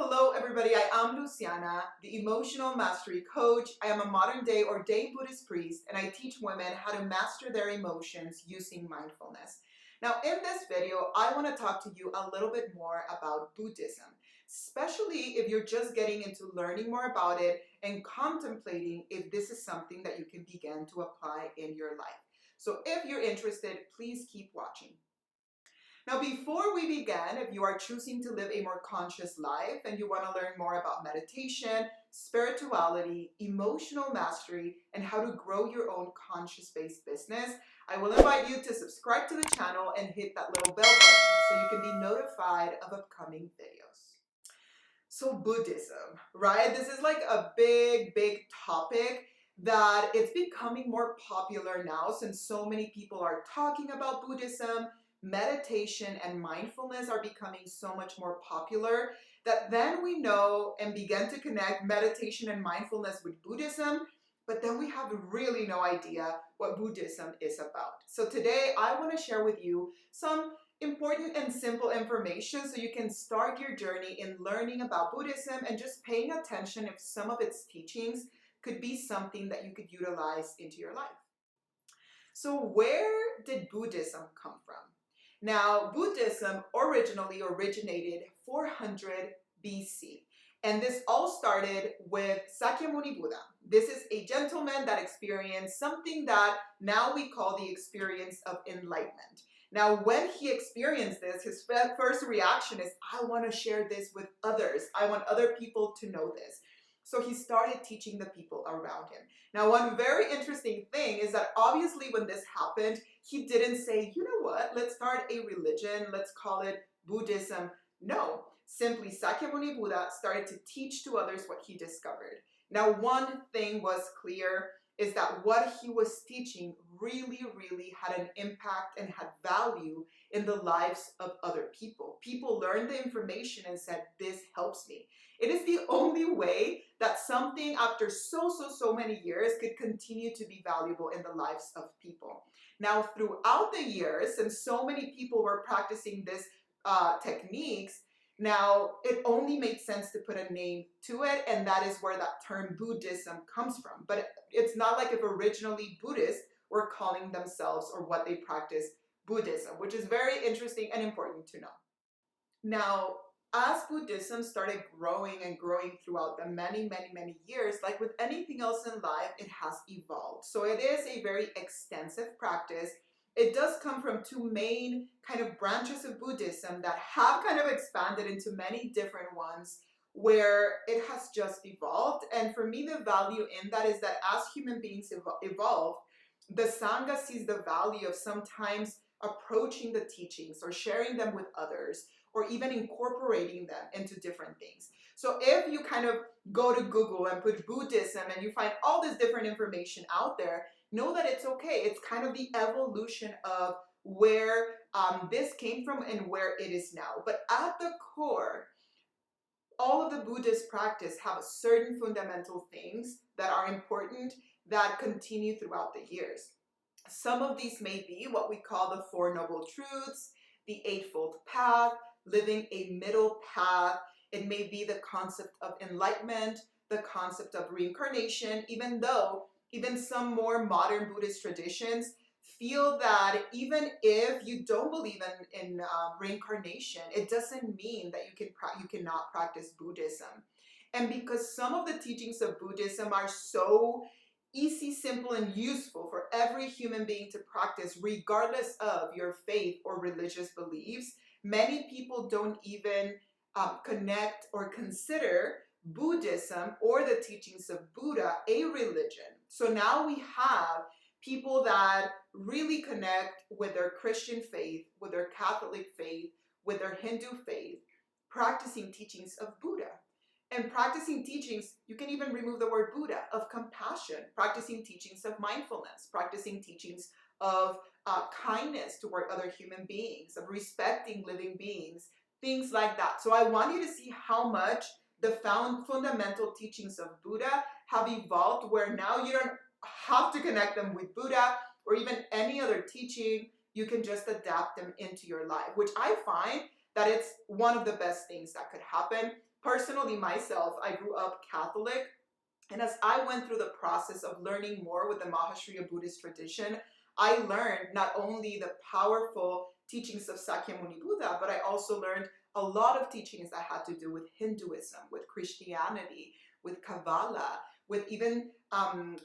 Hello everybody, I am Luciana, the Emotional Mastery Coach. I am a modern day ordained Buddhist priest and I teach women how to master their emotions using mindfulness. Now in this video, I want to talk to you a little bit more about Buddhism, especially if you're just getting into learning more about it and contemplating if this is something that you can begin to apply in your life. So if you're interested, please keep watching. Now, before we begin, if you are choosing to live a more conscious life and you want to learn more about meditation, spirituality, emotional mastery, and how to grow your own conscious-based business, I will invite you to subscribe to the channel and hit that little bell button so you can be notified of upcoming videos. So Buddhism, right? This is like a big topic that it's becoming more popular now since so many people are talking about Buddhism. Meditation and mindfulness are becoming so much more popular that then we know and begin to connect meditation and mindfulness with Buddhism, but then we have really no idea what Buddhism is about. So today I want to share with you some important and simple information so you can start your journey in learning about Buddhism and just paying attention if some of its teachings could be something that you could utilize into your life. So where did Buddhism come from? Now, Buddhism originally originated 400 BC, and this all started with Sakyamuni Buddha. This is a gentleman that experienced something that now we call the experience of enlightenment. Now, when he experienced this, his first reaction is, I want to share this with others. I want other people to know this. So he started teaching the people around him. Now, one very interesting thing is that obviously when this happened, he didn't say, you know what, let's start a religion, let's call it Buddhism. No, simply Sakyamuni Buddha started to teach to others what he discovered. Now, one thing was clear is that what he was teaching really had an impact and had value in the lives of other people. People learned the information and said, this helps me. It is the only way that something after so many years could continue to be valuable in the lives of people. Now, throughout the years, and so many people were practicing this techniques, now it only made sense to put a name to it, and that is where that term Buddhism comes from. But it's not like if originally Buddhists were calling themselves or what they practice Buddhism, which is very interesting and important to know. Now, as Buddhism started growing and growing throughout the many years, like with anything else in life, it has evolved. So it is a very extensive practice. It does come from two main kind of branches of Buddhism that have kind of expanded into many different ones where it has just evolved. And for me, the value in that is that as human beings evolve, the Sangha sees the value of sometimes approaching the teachings or sharing them with others, or even incorporating them into different things. So if you kind of go to Google and put Buddhism and you find all this different information out there, know that it's okay. It's kind of the evolution of where this came from and where it is now. But at the core, all of the Buddhist practice have certain fundamental things that are important that continue throughout the years. Some of these may be what we call the Four Noble Truths, the Eightfold Path, living a middle path. It may be the concept of enlightenment, the concept of reincarnation, even though even some more modern Buddhist traditions feel that even if you don't believe in reincarnation, it doesn't mean that you cannot practice Buddhism. And because some of the teachings of Buddhism are so easy, simple, and useful for every human being to practice, regardless of your faith or religious beliefs, many people don't even connect or consider Buddhism or the teachings of Buddha a religion. So now we have people that really connect with their Christian faith, with their Catholic faith, with their Hindu faith, practicing teachings of Buddha. And practicing teachings, you can even remove the word Buddha, of compassion, practicing teachings of mindfulness, practicing teachings of kindness toward other human beings, of respecting living beings, things like that. So I want you to see how much the fundamental teachings of Buddha have evolved, where now you don't have to connect them with Buddha or even any other teaching. You can just adapt them into your life, which I find that it's one of the best things that could happen. Personally, myself, I grew up Catholic, and as I went through the process of learning more with the Mahasriya Buddhist tradition, I learned not only the powerful teachings of Sakyamuni Buddha, but I also learned a lot of teachings that had to do with Hinduism, with Christianity, with Kabbalah, with even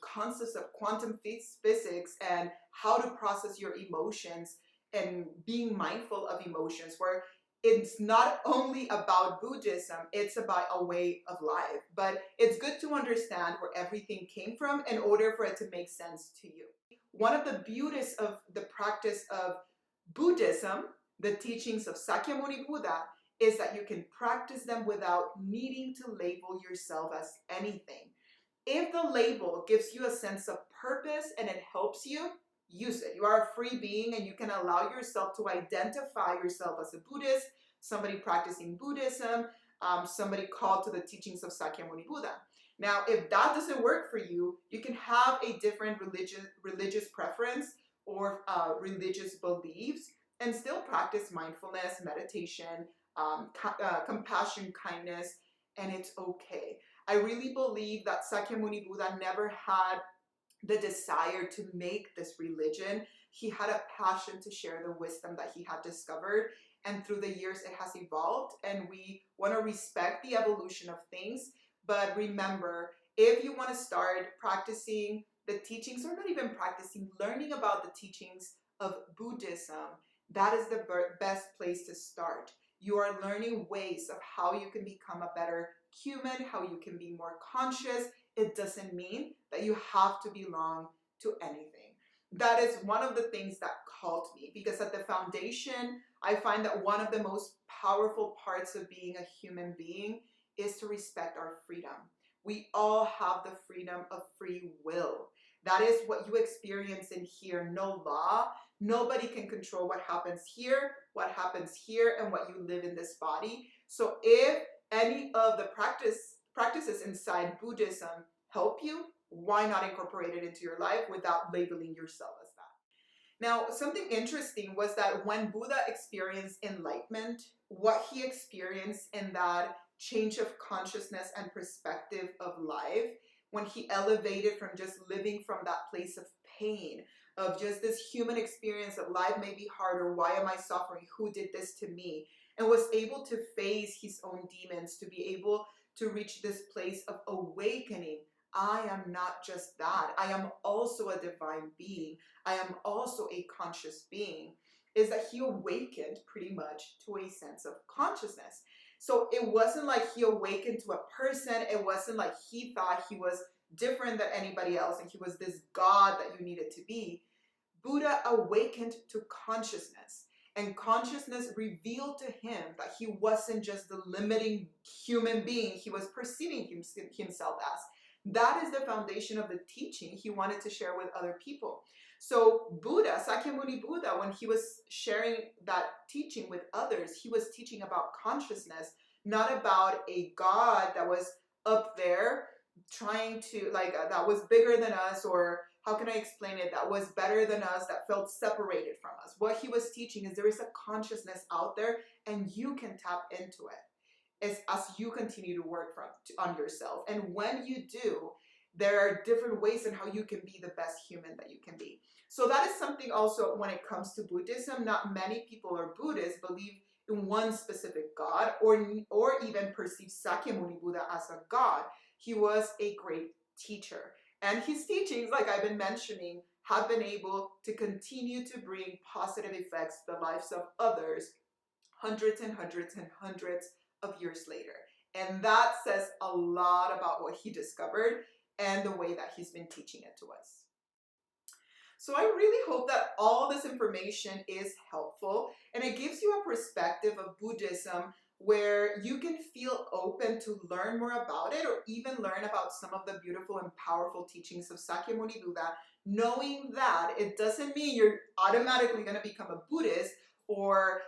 concepts of quantum physics and how to process your emotions and being mindful of emotions, where it's not only about Buddhism, it's about a way of life. But it's good to understand where everything came from in order for it to make sense to you. One of the beauties of the practice of Buddhism, the teachings of Sakyamuni Buddha, is that you can practice them without needing to label yourself as anything. If the label gives you a sense of purpose and it helps you, use it. You are a free being and you can allow yourself to identify yourself as a Buddhist, somebody practicing Buddhism, somebody called to the teachings of Sakyamuni Buddha. Now, if that doesn't work for you, you can have a different religious preference or religious beliefs and still practice mindfulness, meditation, compassion, kindness, and it's okay. I really believe that Sakyamuni Buddha never had the desire to make this religion. He had a passion to share the wisdom that he had discovered, and through the years it has evolved, and we want to respect the evolution of things. But remember, if you want to start practicing the teachings, or not even practicing, learning about the teachings of Buddhism, that is the best place to start. You are learning ways of how you can become a better human, how you can be more conscious. It doesn't mean that you have to belong to anything. That is one of the things that called me, because at the foundation, I find that one of the most powerful parts of being a human being is to respect our freedom. We all have the freedom of free will. That is what you experience in here. No law. Nobody can control what happens here, and what you live in this body. So if any of the practices inside Buddhism help you, why not incorporate it into your life without labeling yourself as that? Now, something interesting was that when Buddha experienced enlightenment, what he experienced in that change of consciousness and perspective of life, when he elevated from just living from that place of pain, of just this human experience of life may be harder, why am I suffering, who did this to me, and was able to face his own demons, to be able to reach this place of awakening. I am not just that. I am also a divine being. I am also a conscious being. Is that he awakened pretty much to a sense of consciousness. So it wasn't like he awakened to a person. It wasn't like he thought he was different than anybody else and he was this God that you needed to be. Buddha awakened to consciousness. And consciousness revealed to him that he wasn't just the limiting human being he was perceiving himself as. That is the foundation of the teaching he wanted to share with other people. So Buddha, Sakyamuni Buddha, when he was sharing that teaching with others, he was teaching about consciousness, not about a God that was up there trying to, that was bigger than us, or how can I explain it, that was better than us, that felt separated from us. What he was teaching is there is a consciousness out there and you can tap into it as you continue to work on yourself. And when you do, there are different ways in how you can be the best human that you can be. So that is something also when it comes to Buddhism. Not many people or Buddhists believe in one specific God or even perceive Sakyamuni Buddha as a God. He was a great teacher. And his teachings, like I've been mentioning, have been able to continue to bring positive effects to the lives of others hundreds and hundreds and hundreds of years later. And that says a lot about what he discovered and the way that he's been teaching it to us. So I really hope that all this information is helpful and it gives you a perspective of Buddhism where you can feel open to learn more about it, or even learn about some of the beautiful and powerful teachings of Sakyamuni Buddha, knowing that it doesn't mean you're automatically going to become a Buddhist or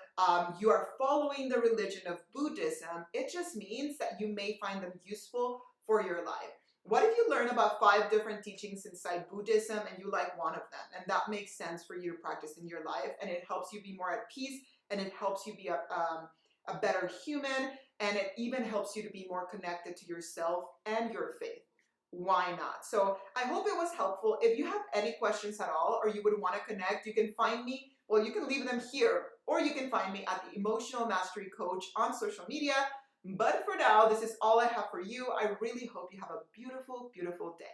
you are following the religion of Buddhism. It just means that you may find them useful for your life. What if you learn about 5 different teachings inside Buddhism and you like one of them, and that makes sense for you to practice in your life, and it helps you be more at peace, and it helps you be a better human, and it even helps you to be more connected to yourself and your faith. Why not? So I hope it was helpful. If you have any questions at all or you would want to connect, you can find me. Well, you can leave them here, or you can find me at the Emotional Mastery Coach on social media. But for now, this is all I have for you. I really hope you have a beautiful, beautiful day.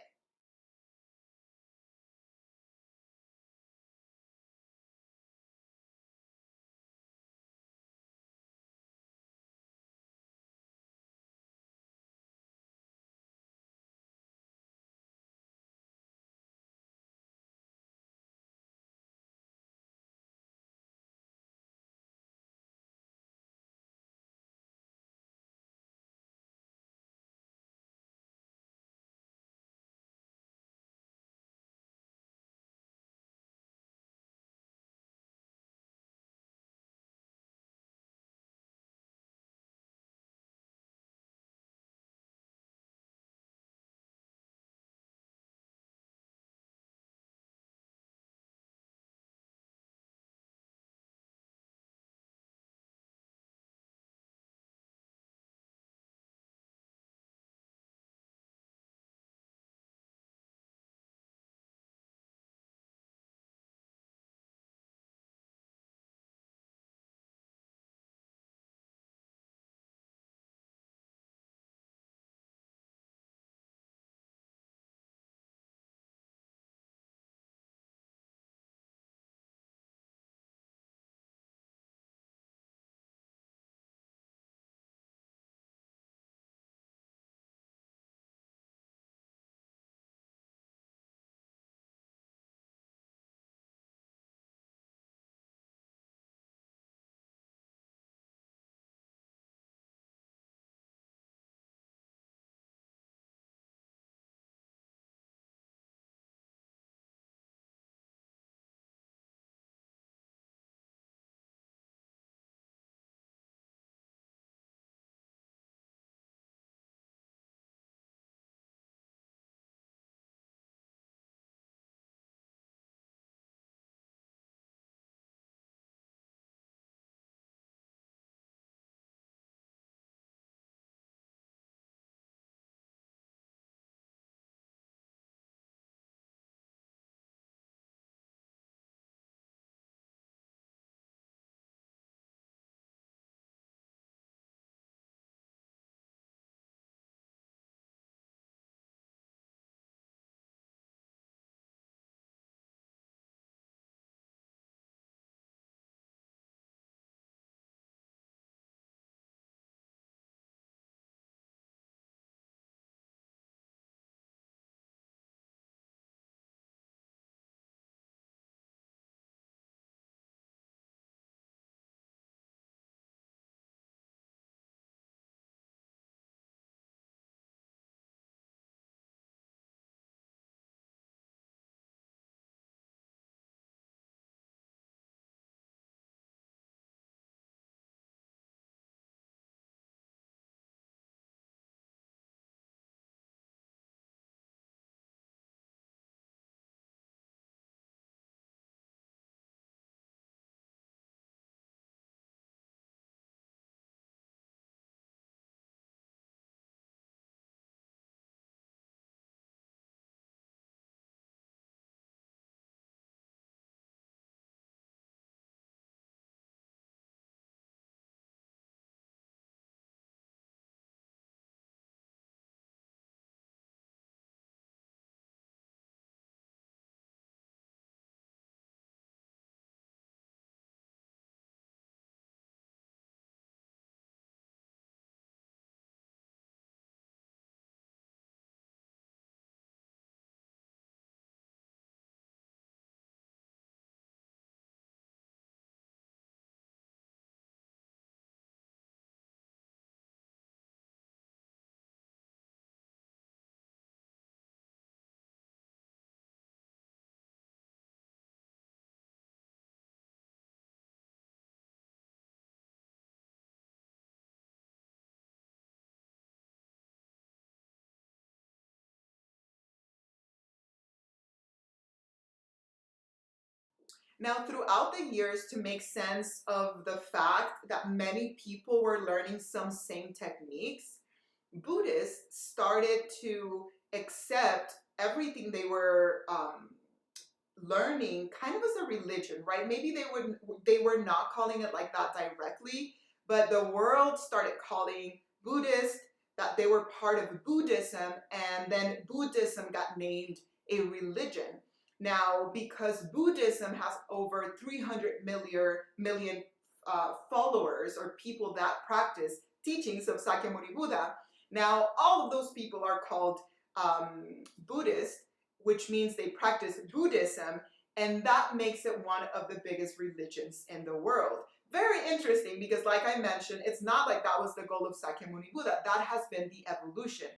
Now, throughout the years, to make sense of the fact that many people were learning some same techniques, Buddhists started to accept everything they were learning kind of as a religion, right? Maybe they were not calling it like that directly, but the world started calling Buddhists that they were part of Buddhism, and then Buddhism got named a religion. Now, because Buddhism has over 300 million followers or people that practice teachings of Sakyamuni Buddha, now all of those people are called Buddhist, which means they practice Buddhism, and that makes it one of the biggest religions in the world. Very interesting, because like I mentioned, it's not like that was the goal of Sakyamuni Buddha. That has been the evolution.